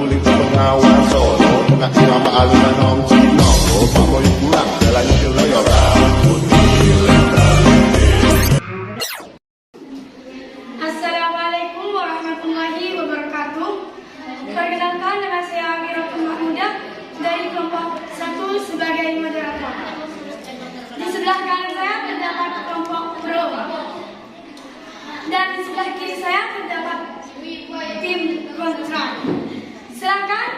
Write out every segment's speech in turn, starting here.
kulit pengawas solo tengah irama alunan Cino pamoy pulang jalan Ciloyora. Assalamualaikum warahmatullahi wabarakatuh. Perkenalkan, nama saya Amiratul Mahmuda dari kelompok 1 sebagai moderator. Di sebelah kanan saya terdapat kelompok pro dan di sebelah kiri saya terdapat tim kontra. Silakan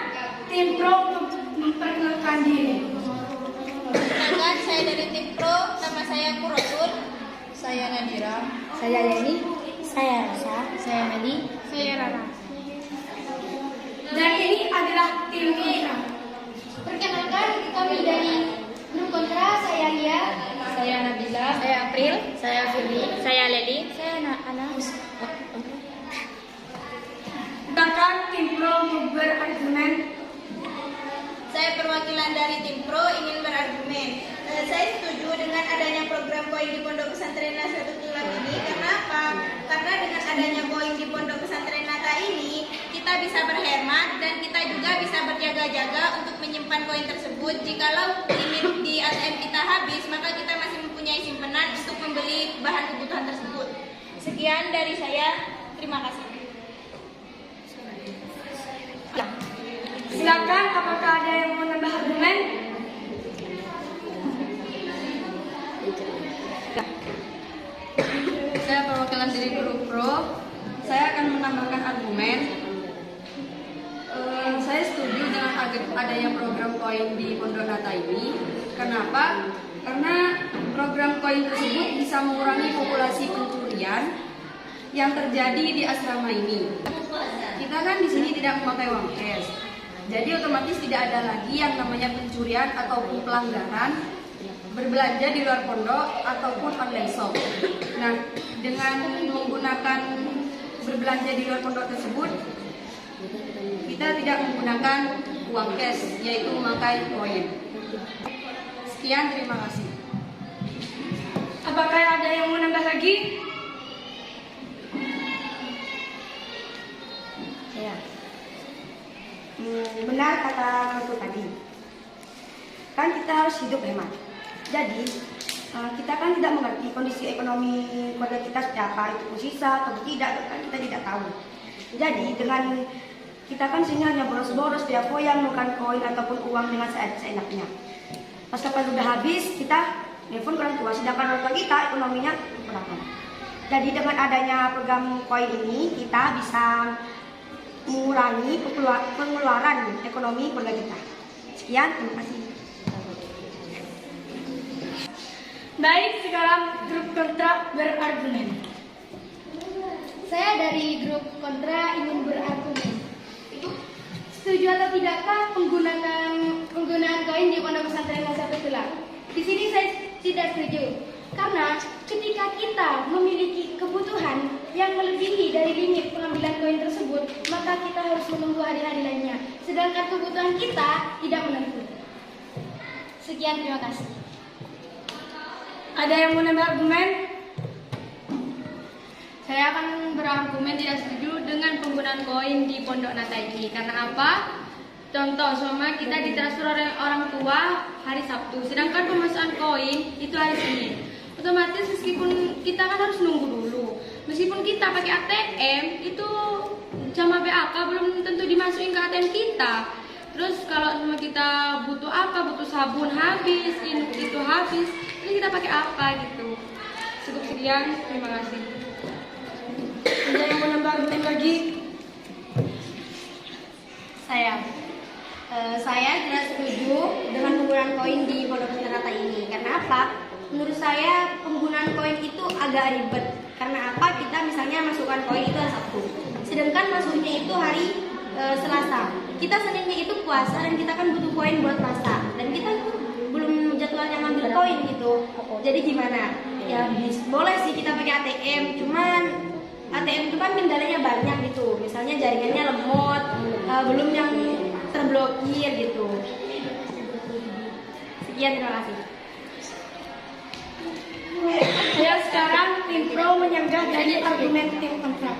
tim pro untuk memperkenalkan diri. Perkenalkan, saya dari tim pro, nama saya Kuratul. Saya Nadira. Saya Leni. Saya Rosa. Saya Meli. Saya Rara. Dan ini adalah tim kontra. Perkenalkan, kami dari grup kontra. Saya Lia. Saya Nabila. Saya April. Saya Firly. Saya Leli. Saya Ana. Silakan tim pro untuk berargumen. Saya perwakilan dari tim pro ingin berargumen. Saya setuju dengan adanya program koin di Pondok Pesantren Nahdlatul Ulama ini. Karena apa? Karena dengan adanya koin di Pondok Pesantren Nata ini, kita bisa berhemat dan kita juga bisa berjaga-jaga untuk menyimpan koin tersebut. Jikalau limit di ATM kita habis, maka kita masih mempunyai simpanan untuk membeli bahan kebutuhan tersebut. Sekian dari saya. Terima kasih. Silakan, apakah ada yang mau nambah argumen? Saya perwakilan dari grup pro. Saya akan menambahkan argumen. Saya setuju dengan adanya program koin di Pondok Nata ini. Kenapa? Karena program koin tersebut bisa mengurangi populasi pencurian yang terjadi di asrama ini. Kita kan di sini tidak memakai uang cash, jadi otomatis tidak ada lagi yang namanya pencurian ataupun pelanggaran berbelanja di luar pondok ataupun online shop. Nah, dengan menggunakan berbelanja di luar pondok tersebut, kita tidak menggunakan uang cash, yaitu memakai koin. Sekian, terima kasih. Apakah ada yang mau nambah lagi? Ya. Benar kata Katu tadi. Kan kita harus hidup hemat. Jadi kita kan tidak mengerti kondisi ekonomi keluarga kita seperti apa, itu pun sisa atau tidak, kan kita tidak tahu. Jadi dengan kita kan sini hanya boros-boros, dia foyang nukan koin ataupun uang dengan seenaknya. Pas kapan udah habis, kita nelfon orang tua, sedangkan orang tua kita ekonominya kurang. Jadi dengan adanya program koin ini, kita bisa mengurangi pengeluaran ekonomi keluarga kita. Sekian, terima kasih. Baik, sekarang grup kontra berargumen. Saya dari grup kontra ingin berargumen. Setuju atau tidakkah penggunaan koin di Pondok Pesantren Nahdlatul Ulama? Di sini saya tidak setuju. Karena ketika kita memiliki kebutuhan yang melebihi dari limit pengambilan koin tersebut, maka kita harus menunggu hari-hari lainnya. Sedangkan kebutuhan kita tidak menentu. Sekian, terima kasih. Ada yang mau nambah argumen? Saya akan berargumen tidak setuju dengan penggunaan koin di Pondok Nata ini. Karena apa? Contoh, sama kita ditransfer oleh orang tua hari Sabtu, sedangkan pemasukan koin itu hari Senin. Otomatis meskipun kita kan harus nunggu dulu. Meskipun kita pakai ATM, itu sama BAK belum tentu dimasukin ke ATM kita. Terus kalau sama kita butuh apa, butuh sabun habis, itu habis, terus kita pakai apa gitu. Cukup sekian, terima kasih. Ada yang mau nambah argumen lagi? Saya tidak setuju dengan penggunaan koin di Pondok Pesantren Nata ini. Karena apa? Menurut saya penggunaan koin itu agak ribet. Karena apa? Kita misalnya masukkan koin itu hari Sabtu, sedangkan masuknya itu hari Selasa. Kita Seninnya itu puasa dan kita kan butuh koin buat puasa. Dan kita belum jadwalnya ngambil koin gitu. Jadi gimana? Ya boleh sih kita pakai ATM, cuman ATM itu kan kendalanya banyak gitu. Misalnya jaringannya lemot, belum yang terblokir gitu. Sekian, terima kasih. Ya, sekarang tim pro menyanggah dari argumen tim kontra.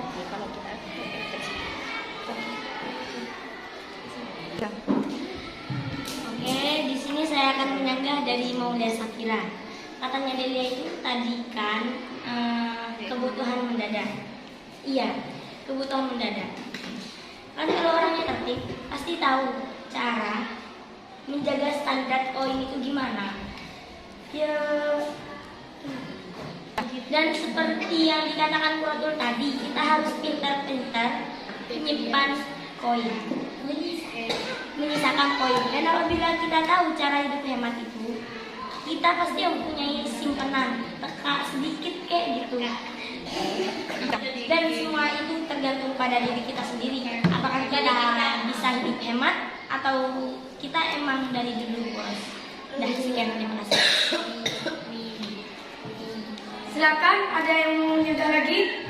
Oke, di sini saya akan menyanggah dari Maulia Safira. Katanya Delia itu tadi kan kebutuhan mendadak. Iya, kebutuhan mendadak. Kan kalau orangnya tertib pasti tahu cara menjaga standar koin itu gimana. Ya, dan seperti yang dikatakan kurator tadi, kita harus pintar-pintar menyimpan koin, menyisakan koin. Dan apabila kita tahu cara hidup hemat itu, kita pasti mempunyai simpanan, teka sedikit kayak gitu. Dan semua itu tergantung pada diri kita sendiri. Apakah kita bisa hidup hemat atau kita emang dari dulu bos. Dah sekian, terima kasih. Silakan, ada yang mau menyanggah lagi?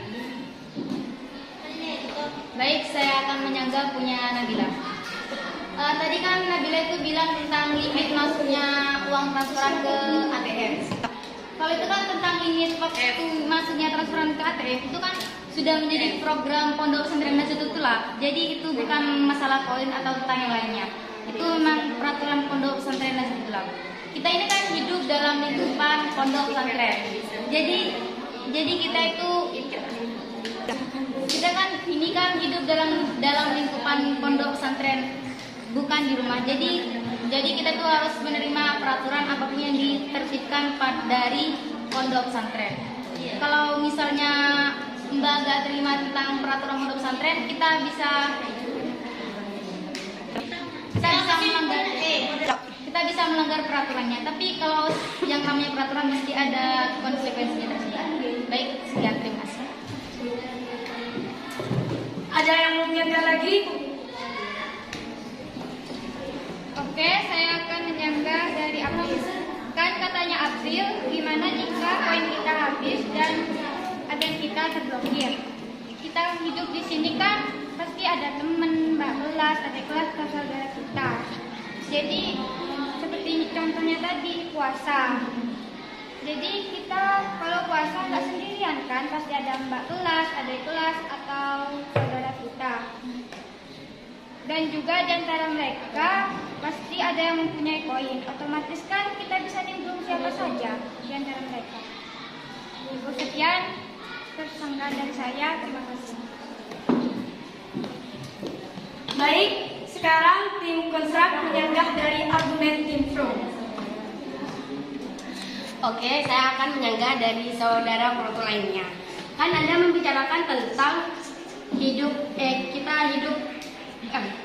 Baik, saya akan menyanggah punya Nabila. Tadi kan Nabila itu bilang tentang limit masuknya uang transferan ke ATM. Kalau itu kan tentang limit waktu masuknya transferan ke ATM itu kan sudah menjadi program Pondok Pesantren Nahdlatul Ulama. Jadi itu bukan masalah koin atau tentang yang lainnya. Itu memang peraturan Pondok Pesantren Nahdlatul Ulama. Kita ini kan hidup dalam lingkupan pondok pesantren. Jadi kita kan ini kan hidup dalam lingkupan pondok pesantren, bukan di rumah. Jadi kita tuh harus menerima peraturan apapun yang ditertibkan dari pondok pesantren. Kalau misalnya Mbak gak terima tentang peraturan pondok pesantren, kita bisa melanggar peraturannya. Tapi kalau yang namanya peraturan mesti ada konsekuensinya tersendiri. Baik, sekian, terima kasih. Ada yang mau menyanggah lagi? Oke, saya akan menyanggah dari April. Kan katanya April, gimana jika koin kita habis dan agen kita terblokir? Kita hidup di sini kan pasti ada teman, mbak kelas, adik kelas, atau saudara kita. Jadi seperti contohnya tadi puasa. Jadi kita kalau puasa nggak sendirian kan, pasti ada mbak kelas, adik kelas, atau saudara kita. Dan juga di antara mereka pasti ada yang mempunyai koin. Otomatis kan kita bisa nimbrung siapa saja di antara mereka. Sekian tersanggah dari saya. Terima kasih. Baik, sekarang tim konstruk menyanggah dari argumen tim pro. Oke, saya akan menyanggah dari saudara proto lainnya. Kan Anda membicarakan tentang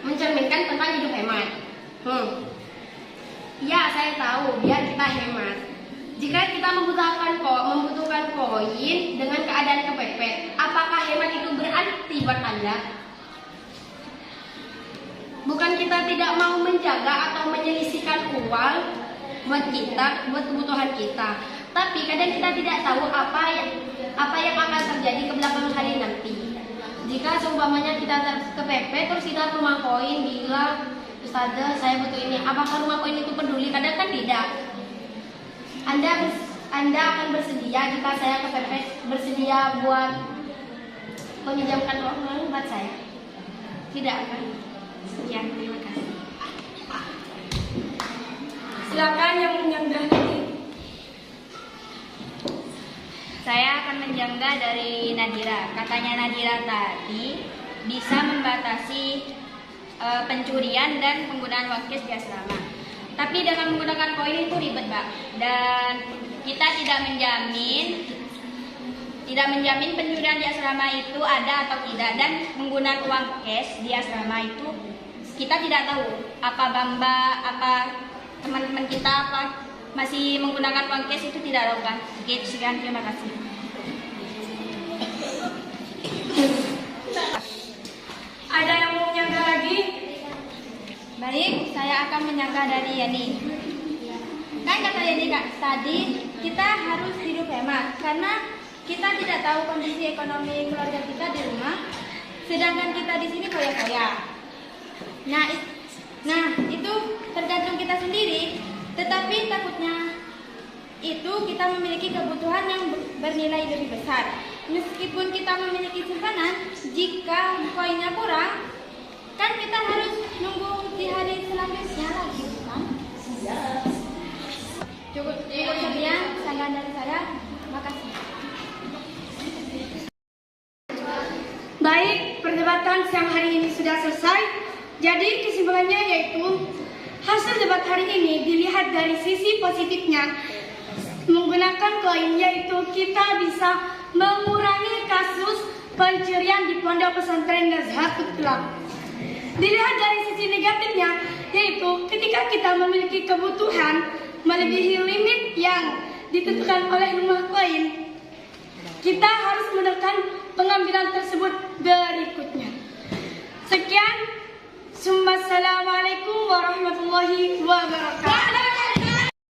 mencerminkan tentang hidup hemat. Ya, saya tahu biar kita hemat. Jika kita membutuhkan koin dengan keadaan kepepet, apakah hemat itu berarti buat Anda? Bukan kita tidak mau menjaga atau menyisihkan uang buat kebutuhan kita. Tapi kadang kita tidak tahu apa yang akan terjadi ke belakang hari nanti. Jika seumpamanya kita kepepet terus kita ke rumah koin bilang, Ustazah saya butuh ini, apakah rumah koin itu peduli? Kadang kan tidak. Anda akan bersedia jika saya kepepet, bersedia buat meminjamkan uang buat saya? Tidak akan. Sekian, terima kasih. Silakan yang menyanggah lagi. Saya akan menyanggah dari Nadira. Katanya Nadira tadi bisa membatasi pencurian dan penggunaan uang cash di asrama. Tapi dengan menggunakan koin itu ribet, Mbak. Dan kita tidak menjamin pencurian di asrama itu ada atau tidak. Dan menggunakan uang cash di asrama itu kita tidak tahu apa Bamba, apa teman-teman kita masih menggunakan uang cash itu tidak tahu kan. Oke, sekian, terima kasih. Ada yang mau menyanggah lagi? Baik, saya akan menyanggah dari Yani. Kan kata Yani tadi kita harus hidup hemat karena kita tidak tahu kondisi ekonomi keluarga kita di rumah, sedangkan kita di sini foya-foya. Nah, itu tergantung kita sendiri. Tetapi takutnya itu kita memiliki kebutuhan yang bernilai lebih besar. Meskipun kita memiliki simpanan, jika koinnya kurang, kan kita harus nunggu di hari Cukup sekian saran dari saya. Makasih. Baik, perdebatan siang hari ini sudah selesai. Jadi kesimpulannya yaitu hasil debat hari ini dilihat dari sisi positifnya. Menggunakan koin yaitu kita bisa mengurangi kasus pencurian di pondok pesantren Nazhatul Club. Dilihat dari sisi negatifnya yaitu ketika kita memiliki kebutuhan melebihi limit yang ditentukan oleh rumah koin, kita harus menekan pengambilan tersebut berikutnya. Sekian. Assalamualaikum warahmatullahi wabarakatuh.